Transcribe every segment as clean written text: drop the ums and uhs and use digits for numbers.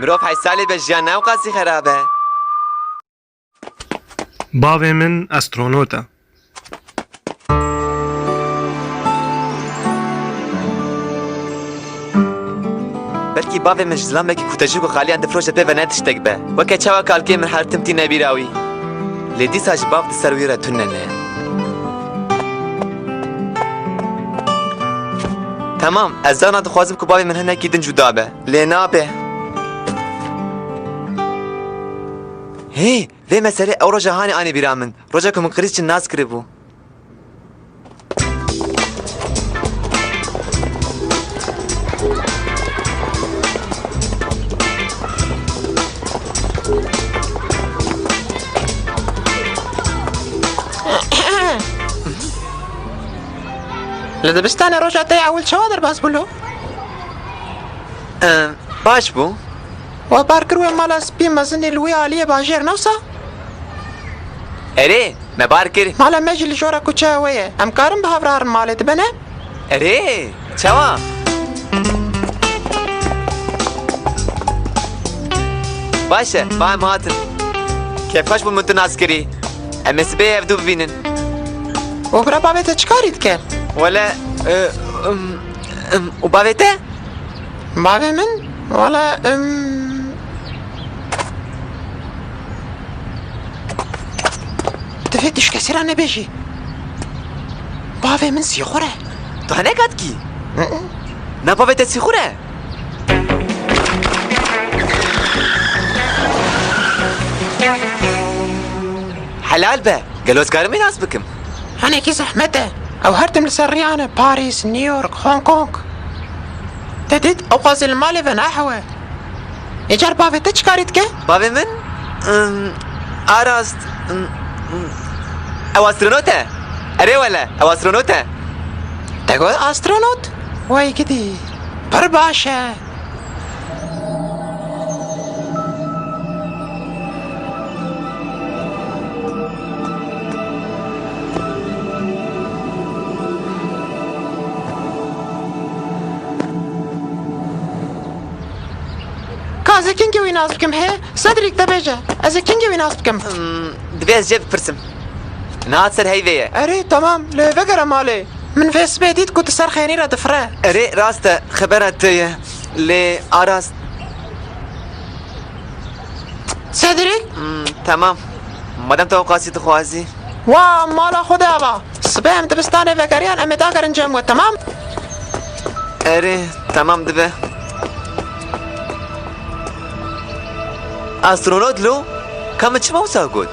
مروف 8 سالی به ژیان نه و قاسی خرابه. باوی من استرونوته. بلکی باوی من جزلامه که کتجوک و خالی اند فروش پی و ندشتک به وکه چاوا کالکی من حرتم تی نبیراوی لیدی ساج باو دی سروی را تونه نه. تمام از زانا دخوازم که باوی من هنه کیدن جدا به لینا به هی وی مسئله او روژه هانی آنی بیرا من روژه که من قریز چن ناز کری بو لدبستان روژه تی اول شوادر باز بلو باش بو و بارکروی مالا سپی مزنی لوی آلیه باجر نوسا اره مبار کری مالا مجلی جورا کچه ویه امکارم به هفرار مالی دبنه اره چوا باشه فاهم هاتن کیف خوش بو منتو ناز کری اما سبه افدو ببینن و برا بابیت چکارید که؟ ولا و باویته؟ بابی من؟ ولا دفیدش کسی را نبیشی بابی من سیخوره تو هنه کد کی؟ نه باویته سی خوره؟ حلال به گلوزگارم این از بکم هنه کی زحمته او هرتم لسريانة باريس نيويورك هونغ كونغ تديد او قاضي المالي بناحوه يجار بابي تشكاريت كه بابي من آراست او استرونوته اره ولا او استرونوته تقول استرونوت واي كدي برباشا از کینگی وی ناز بکم هی صدریک دبیجه از کینگی وی ناز بکم دبیز جب پرسم نهات سر هیویه اره تمام لی بگره مالی من فیس بیدید کت سر خیری را دفره اره راسته خبرت لی آراست صدریک تمام مادم تو قاسی تخوازی وا مالا خدا با سبهم دبستان وگریان امیدا کرن جمع تمام اره تمام دبه استرونوت لو كم تشمو ساقود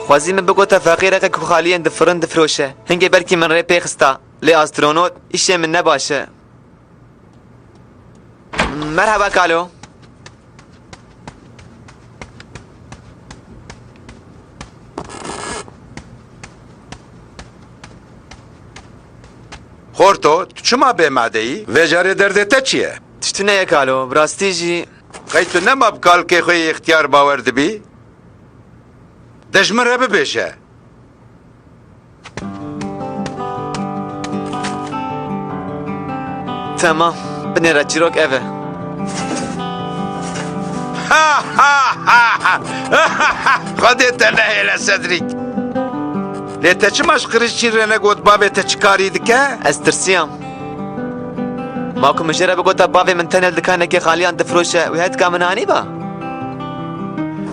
خوازي من بقوتا فقيرة كو خاليا دفرن دفروشة هنجي بركي من ري بيخستا لي استرونوت اشي من نباشة مرحبا كالو خورتو چما به معده‌ای و جاره دردته چیه؟ تشتونه يا كالو براستي جي قیتو نما بکال که خوی اختیار باورد بی؟ دجمره ببیشه تمام بني رجيروك اوه خودت نه لصدریک لیتا چماش قریشی رنه گود بابت چکاری دکه؟ استرسيام ماكو مجرى بقوتا بابي من تنل دكانة كي خاليان دفروشة وهاد كامناني با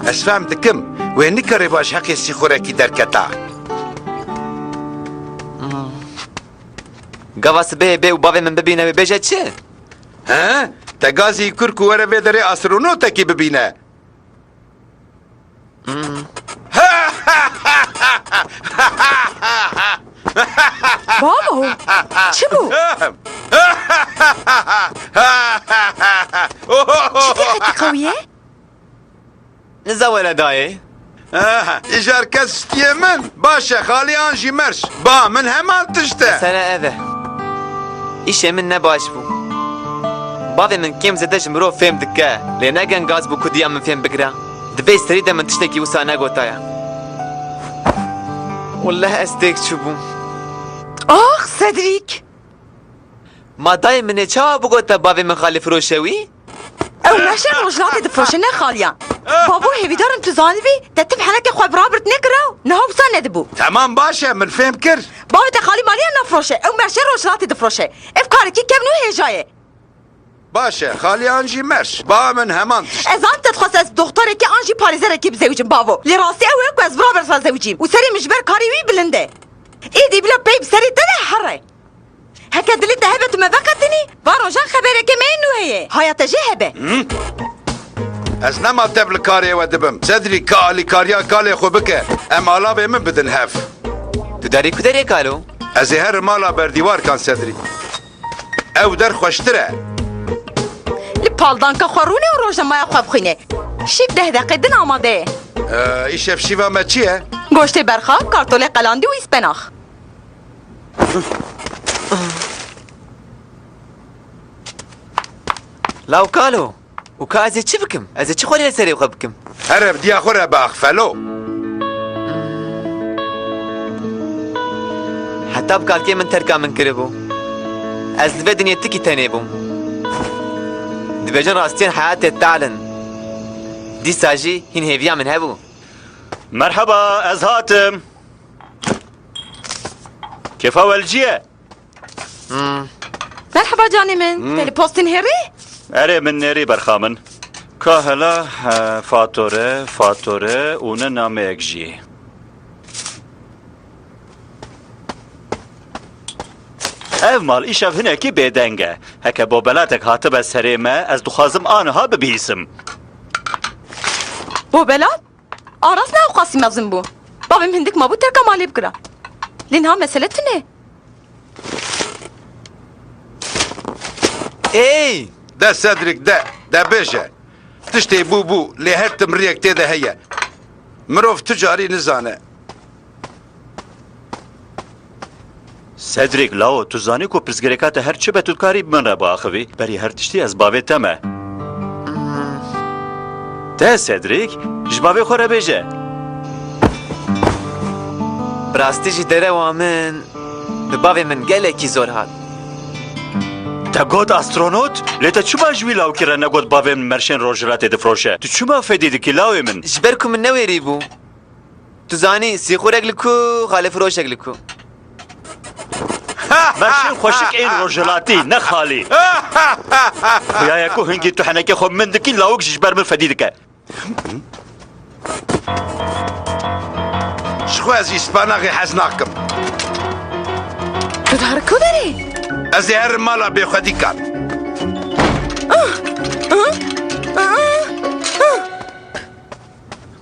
اسفهم دکم و نکاری باش حقی سی خوراکی در کتا قواس بي وبابي من ببينه ببيجة چه؟ ها؟ تگازی کرکو وره بدره استرونوتا کی ببینه بابا چی بود؟ چی خطی قویه؟ نزا ولداي اجار کستیه من باشه خالی آنجی مرش با من همان تشته سنة اوه ايشي من نباش بو بابي من كيم زدش مرو فهم دكا لأن اگن غاز بو كديا من فهم بكرا دبي ستريده من تشتكي وسا ناقوتايا والله استيك شبو آخ صدریک ما داي من چاوا بگوتا بابي من خالي فروشوي او ماشي رجلاتي دفروشه نه خالیا بابو هیویدارم تو زانوی دتم حنک خو برابرت نکراو نه بسا ندبو تمام باشه من فهم کرد بابا خالی مالی نفروشه او ماشي رجلاتي دفروشه افکاری کی کم نو هجایه باشه خالی آنجی مرش با من همان تشت از آن تدخواست از دختره که آنجی پاریزه کی بزوجم بابو لراستی او یک از برابر زوجیم و سری مجبر کاری وی بلنده ایدی بلا بیب سری تنه حره هكا دلت هبت ما بقتني باروجان خبرك منو هي هاي تجهبه از نما تبل کاری و دبم صدری کالی کاریا کالی خو بکه ام آلا به من بدن هف تو داری کدری کالو؟ از هر مالا بر دیوار کان صدری او در خوشتره لپالدان که خورونه و روژه مایا خواب خینه شیب 10 دقیقه دن آماده ایش افشیوا ما چیه؟ گوشت برخاب کارتول قلاندی و اسپناخ لاو کالو و که ازی چی بکم؟ ازی چی خوری لسری خواب بکم؟ هرب دیا خوره با اخفلو حتی بکالکی من ترکا من کربو از دوی دنیا تکی تنی بوم دوی جن راستین حیات تعلن دی ساجی هین هیویا من هبو مرحبا از هاتم كيف أولجيه؟ مرحبا جاني من تلي بوستين هيري أري من نيري برخامن كاهلا فاتورة وننام يكجي ev mal işev hinekî bêdeng e. Heke bo belatek hatibe serê me ez dixwazim aniha bibîsim. بو بلاد آراس نه قاسم مزن بو بابم هندك ما بو تركا مالي بكرا لينها مسألتنا ای ده صدرك ده بيجه تشتي بو لي هر تمريك تيدا هي مروف تجاري نزانه Cedric lao tu zanî ku pirsgirêka te her çi be tu karî min re biaxivî berî her tiştî ez bavê te me. Te Cedric ji bavê xwe re bêje. براستی جی دره من به بابی من gelekî zor hat Te got astronot? Lê te çima ji wî lawkî ne got bavê min merşên rojhilatê difroşe? Tu çima fedî dikî lawê min? ji ber ku min newêrî bû tu zanî sîxurek li ku xalê firoşek li ku Merşên xweşik ên rojhilatî ne xalî. Xuyaya ku hingî tu henekê xwe min dikî lawik ji ber min fedî dike. شخواز اسپاناغي حزناكم تدهر كودري ازي هر مالا بيخدي كان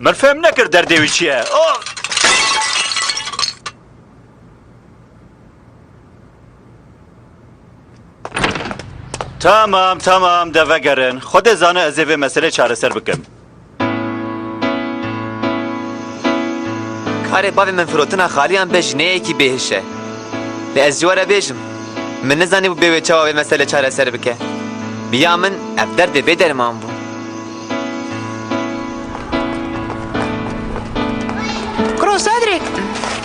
Min fêm nekir derdê wî çi ye. Tamam devegerin. Xwedê zane ez ê vê meselê çareser bikim. karê bavê min firotina xaliyan be jineyekî bêhiş e lê ez ji we re bêjim min nizanî bû bê wê çawa vê mesele çareser bike biya min ev derdê bê derman bû كرو سادريك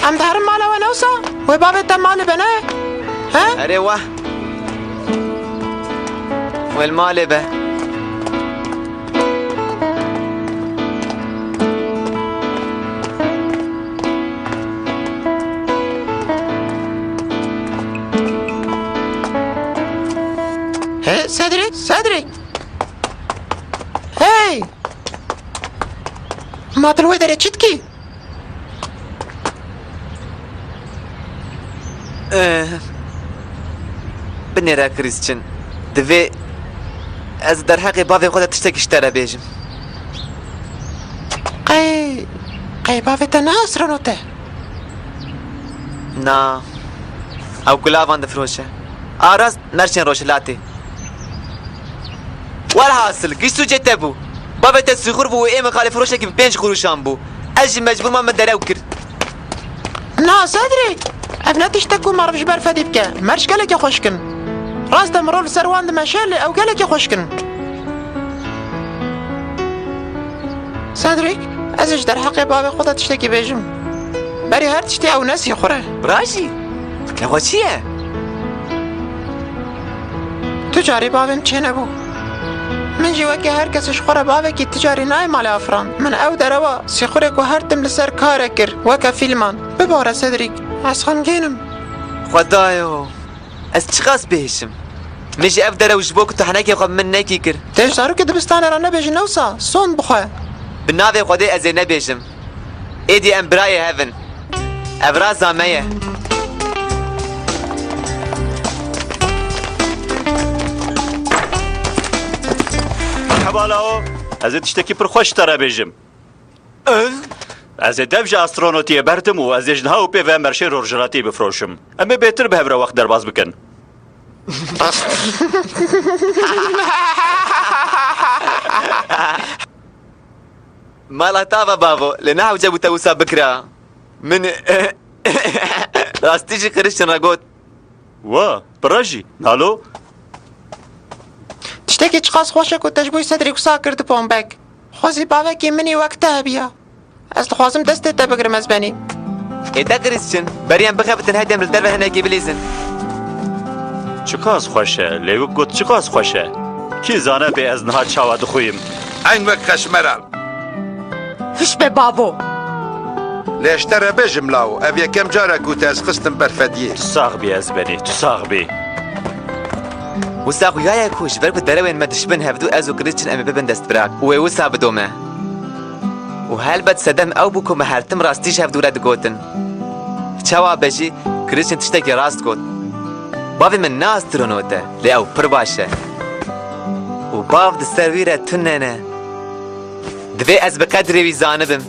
ام دهر مالا ونوسا وبابا تمالي بنا ها erê weh wel malê be هي سادريك هاي ما تلوي دري تشتكي binêre Krîsçin divê ez derheqê bavê xwe de tiştekî ji te re bêjim قي بابا تناسرنوته na ew gulavan difiroşe aras merşên rojhilatê welhasil gîşt û cê te bû bavê te sîxur bû û ê min xalê firoşekî bi 5 quruşan bû ez jî mecbûr me derew kir نا سادريك ابنا تشتكو ما رفش بار فدي بكا مرش قالك يا خوشكن راس مرول سروان دمشالي او قالك يا خوشكن سادريك ازج در حقي بابا خودها تشتكي بيجم بري هر تشتي او ناسي خوره براشî lexwe çi ye تجاري بابم چه نبو من جی وکی هر کسش خوره باوه کی تجاری نای مال افران من او دروا سی خوره که هرتم لسر کاره کر وکا فیلمان بباره سدریک از خمگینم خدایو از چی قاس بهشم مجي افدر وجبوك تحناكي خب من ناكي كر تیش دارو که دبستان را نبیجی نوسا سون بخواه بالنافي خدي ازي نبيشم ايدي ام براي هيفن ابراز زامية مرحبا لاو از تشتکی پر خوش ترى بيجم از دفج استرونوتي بردم و از جنها و پی و مرشي رورجلاتي بفروشم اما بهتر بهبره وقت درباز بکن مالا تافا بابو لنحو جابو توسا بكرة من راستيجي قرشتن راقوت وا براجي نالو تشتکی چقاس خوشه که تشبوی سدریک سا کرد پون بک خوزی باوه کی منی وقته بیا از خوازم دسته تا بگرم از بنی ايدا قرشتن بريان بخافتن هيدا من الدربة هناكي بليزن چقاس خوشه لیو گوت چقاس خوشه کی زانه به از نها چاوا دخویم عین وەک خەشمەران فش به باوو لێشتەرە بێژم لاو ئەڤ یەکەم جارە گوتە ئەس خستم بەرفەدیە تو ساغ بی از بنی تو ساغ بی وساقو يا كوش برك الدروين ما تشبن هفدو ازو قرشتن ام ببن دست براك ويوسا بدومه وهل بد سدم او بوكو مهارتم راستيش هفدو رد قوتن چاوا بجي قرشتن تشتكي راست قوت بابي من ناس ترونوته لأو برباشة وباب دسترويرة تننه دفي از بقدري ويزانبم